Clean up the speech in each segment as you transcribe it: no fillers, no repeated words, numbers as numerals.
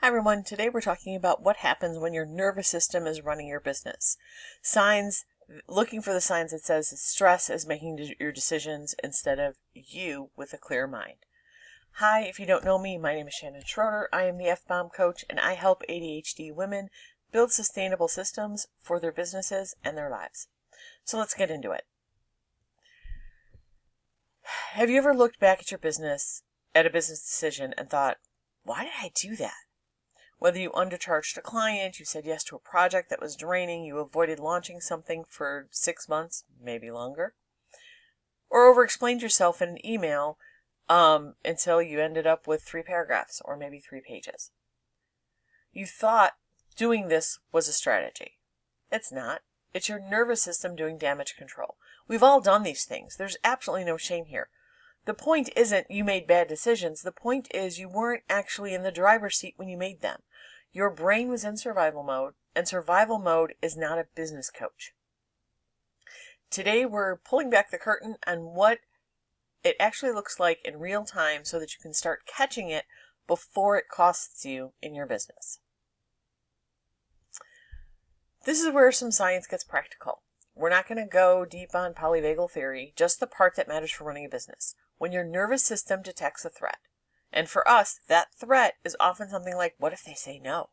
Hi everyone, today we're talking about what happens when your nervous system is running your business. Signs, looking for the signs that says stress is making your decisions instead of you with a clear mind. Hi, if you don't know me, my name is Shannon Schroeder. I am the F-Bomb coach and I help ADHD women build sustainable systems for their businesses and their lives. So let's get into it. Have you ever looked back at your business, at a business decision and thought, why did I do that? Whether you undercharged a client, you said yes to a project that was draining, you avoided launching something for 6 months, maybe longer, or over-explained yourself in an email until you ended up with 3 paragraphs or maybe 3 pages. You thought doing this was a strategy. It's not. It's your nervous system doing damage control. We've all done these things. There's absolutely no shame here. The point isn't you made bad decisions. The point is you weren't actually in the driver's seat when you made them. Your brain was in survival mode, and survival mode is not a business coach. Today we're pulling back the curtain on what it actually looks like in real time so that you can start catching it before it costs you in your business. This is where some science gets practical. We're not going to go deep on polyvagal theory, just the part that matters for running a business. When your nervous system detects a threat, and for us, that threat is often something like, what if they say no?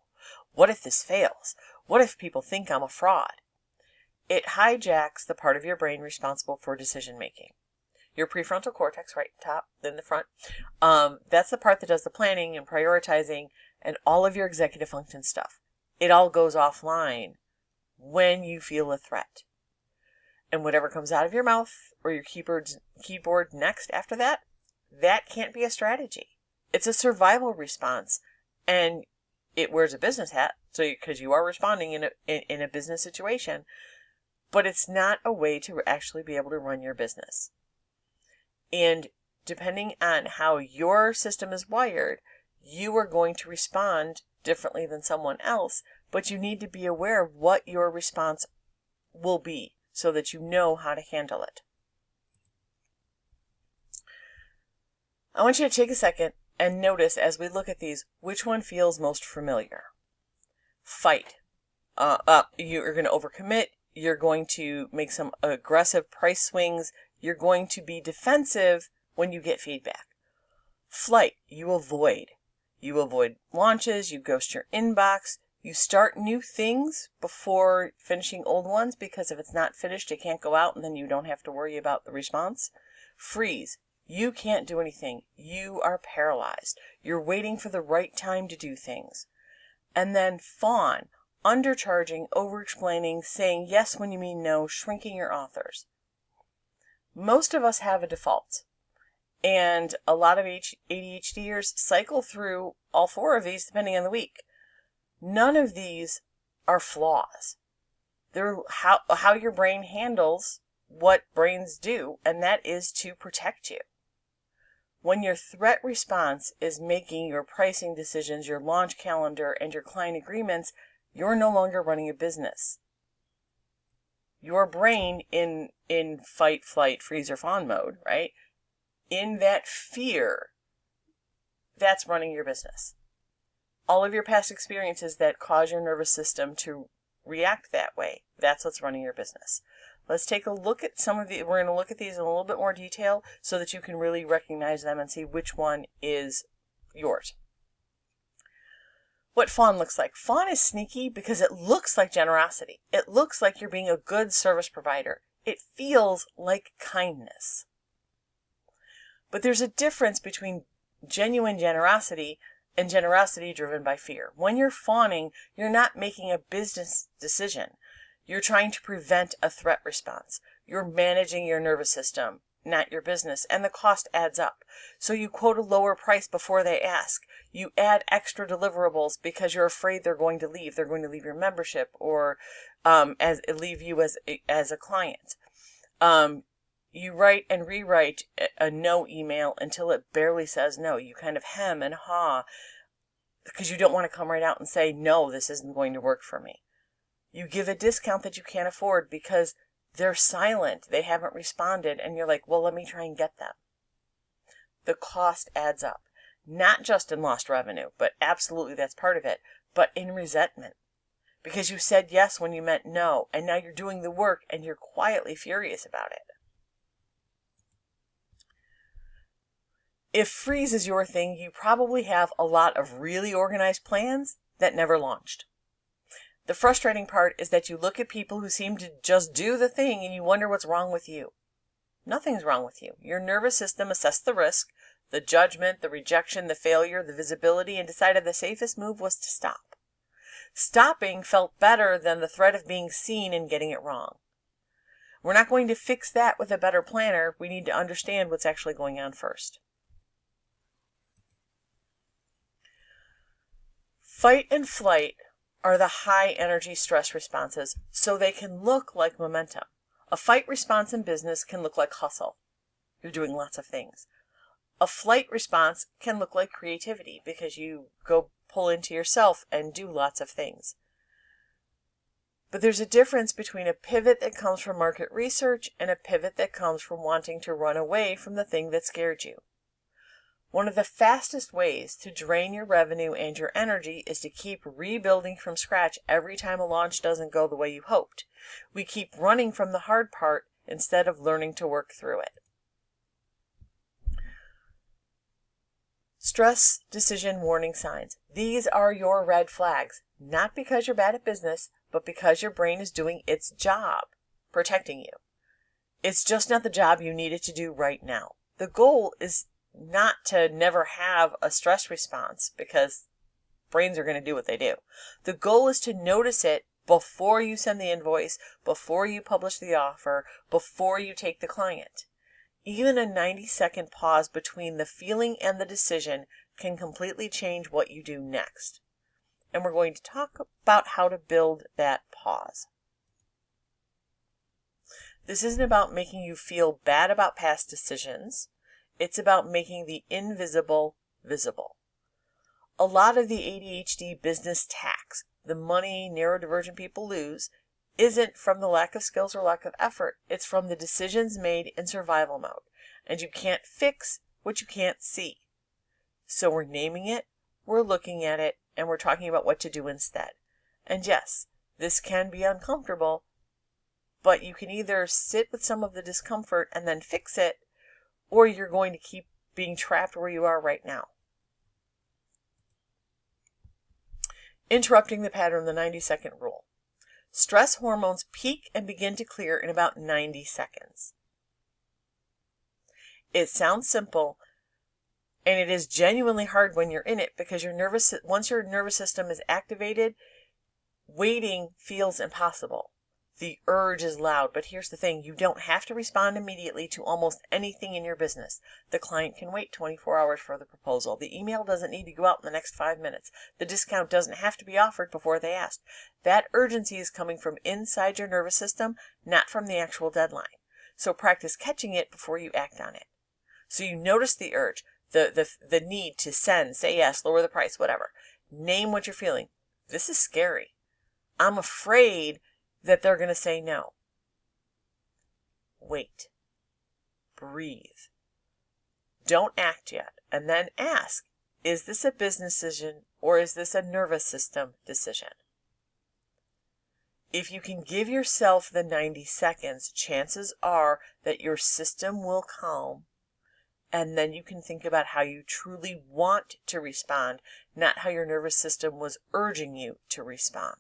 What if this fails? What if people think I'm a fraud? It hijacks the part of your brain responsible for decision making. Your prefrontal cortex, right top, then the front, that's the part that does the planning and prioritizing and all of your executive function stuff. It all goes offline when you feel a threat. And whatever comes out of your mouth or your keyboard next after that, that can't be a strategy. It's a survival response, and it wears a business hat, so because you are responding in a business situation, but it's not a way to actually be able to run your business. And depending on how your system is wired, you are going to respond differently than someone else, but you need to be aware of what your response will be so that you know how to handle it. I want you to take a second and notice as we look at these, which one feels most familiar. Fight. You're going to overcommit. You're going to make some aggressive price swings. You're going to be defensive when you get feedback. Flight. You avoid. You avoid launches. You ghost your inbox. You start new things before finishing old ones because if it's not finished, it can't go out and then you don't have to worry about the response. Freeze. You can't do anything. You are paralyzed. You're waiting for the right time to do things. And then fawn, undercharging, over-explaining, saying yes when you mean no, shrinking your offers. Most of us have a default. And a lot of ADHDers cycle through all 4 of these depending on the week. None of these are flaws. They're how your brain handles what brains do, and that is to protect you. When your threat response is making your pricing decisions, your launch calendar, and your client agreements, you're no longer running a business. Your brain in fight, flight, freeze, or fawn mode, right? In that fear, that's running your business. All of your past experiences that cause your nervous system to react that way, that's what's running your business. Let's take a look at some of the, we're going to look at these in a little bit more detail so that you can really recognize them and see which one is yours. What fawn looks like. Fawn is sneaky because it looks like generosity. It looks like you're being a good service provider. It feels like kindness. But there's a difference between genuine generosity and generosity driven by fear. When you're fawning, you're not making a business decision. You're trying to prevent a threat response. You're managing your nervous system, not your business, and the cost adds up. So you quote a lower price before they ask. You add extra deliverables because you're afraid they're going to leave. They're going to leave your membership or leave you as a client. You write and rewrite a no email until it barely says no. You kind of hem and haw because you don't want to come right out and say, no, this isn't going to work for me. You give a discount that you can't afford because they're silent. They haven't responded. And you're like, well, let me try and get them. The cost adds up. Not just in lost revenue, but absolutely that's part of it, but in resentment. Because you said yes when you meant no, and now you're doing the work and you're quietly furious about it. If freeze is your thing, you probably have a lot of really organized plans that never launched. The frustrating part is that you look at people who seem to just do the thing and you wonder what's wrong with you. Nothing's wrong with you. Your nervous system assessed the risk, the judgment, the rejection, the failure, the visibility, and decided the safest move was to stop. Stopping felt better than the threat of being seen and getting it wrong. We're not going to fix that with a better planner. We need to understand what's actually going on first. Fight and flight are the high energy stress responses, so they can look like momentum. A fight response in business can look like hustle. You're doing lots of things. A flight response can look like creativity because you go pull into yourself and do lots of things. But there's a difference between a pivot that comes from market research and a pivot that comes from wanting to run away from the thing that scared you. One of the fastest ways to drain your revenue and your energy is to keep rebuilding from scratch every time a launch doesn't go the way you hoped. We keep running from the hard part instead of learning to work through it. Stress decision warning signs. These are your red flags, not because you're bad at business, but because your brain is doing its job, protecting you. It's just not the job you need it to do right now. The goal is not to never have a stress response, because brains are going to do what they do. The goal is to notice it before you send the invoice, before you publish the offer, before you take the client. Even a 90-second pause between the feeling and the decision can completely change what you do next. And we're going to talk about how to build that pause. This isn't about making you feel bad about past decisions. It's about making the invisible visible. A lot of the ADHD business tax, the money neurodivergent people lose, isn't from the lack of skills or lack of effort. It's from the decisions made in survival mode. And you can't fix what you can't see. So we're naming it, we're looking at it, and we're talking about what to do instead. And yes, this can be uncomfortable, but you can either sit with some of the discomfort and then fix it, or you're going to keep being trapped where you are right now. Interrupting the pattern, the 90-second rule. Stress hormones peak and begin to clear in about 90 seconds. It sounds simple, and it is genuinely hard when you're in it because once your nervous system is activated, waiting feels impossible. The urge is loud, but here's the thing. You don't have to respond immediately to almost anything in your business. The client can wait 24 hours for the proposal. The email doesn't need to go out in the next 5 minutes. The discount doesn't have to be offered before they ask. That urgency is coming from inside your nervous system, not from the actual deadline. So practice catching it before you act on it. So you notice the urge, the need to send, say yes, lower the price, whatever. Name what you're feeling. This is scary. I'm afraid that they're going to say no. Wait. Breathe. Don't act yet. And then ask, is this a business decision or is this a nervous system decision? If you can give yourself the 90 seconds, chances are that your system will calm, and then you can think about how you truly want to respond, not how your nervous system was urging you to respond.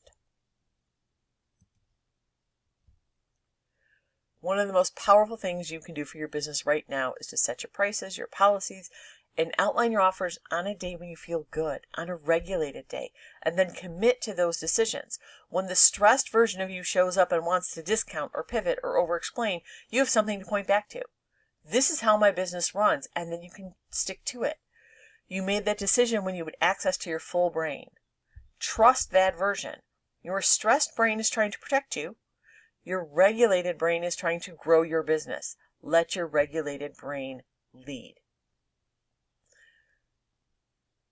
One of the most powerful things you can do for your business right now is to set your prices, your policies, and outline your offers on a day when you feel good, on a regulated day, and then commit to those decisions. When the stressed version of you shows up and wants to discount or pivot or over-explain, you have something to point back to. This is how my business runs, and then you can stick to it. You made that decision when you had access to your full brain. Trust that version. Your stressed brain is trying to protect you. Your regulated brain is trying to grow your business. Let your regulated brain lead.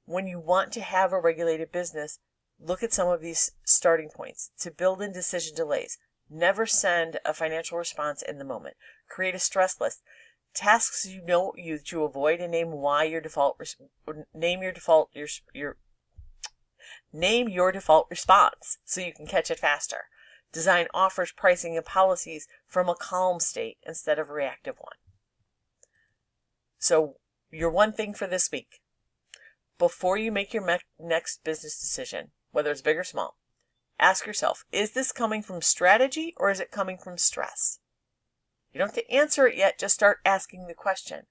When you want to have a regulated business, look at some of these starting points. To build in decision delays. Never send a financial response in the moment. Create a stress list. tasks you know you to avoid, and name why your default name your default response so you can catch it faster. Design offers, pricing, and policies from a calm state instead of a reactive one. So your one thing for this week: before you make your next business decision, whether it's big or small, ask yourself, is this coming from strategy or is it coming from stress? You don't have to answer it yet, just start asking the question.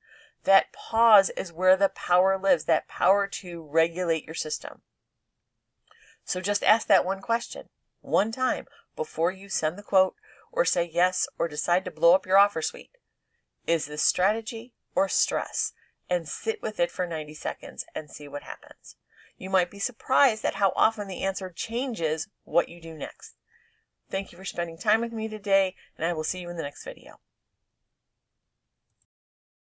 That pause is where the power lives, that power to regulate your system. So just ask that one question, one time, before you send the quote or say yes or decide to blow up your offer suite. Is this strategy or stress? And sit with it for 90 seconds and see what happens. You might be surprised at how often the answer changes what you do next. Thank you for spending time with me today, and I will see you in the next video.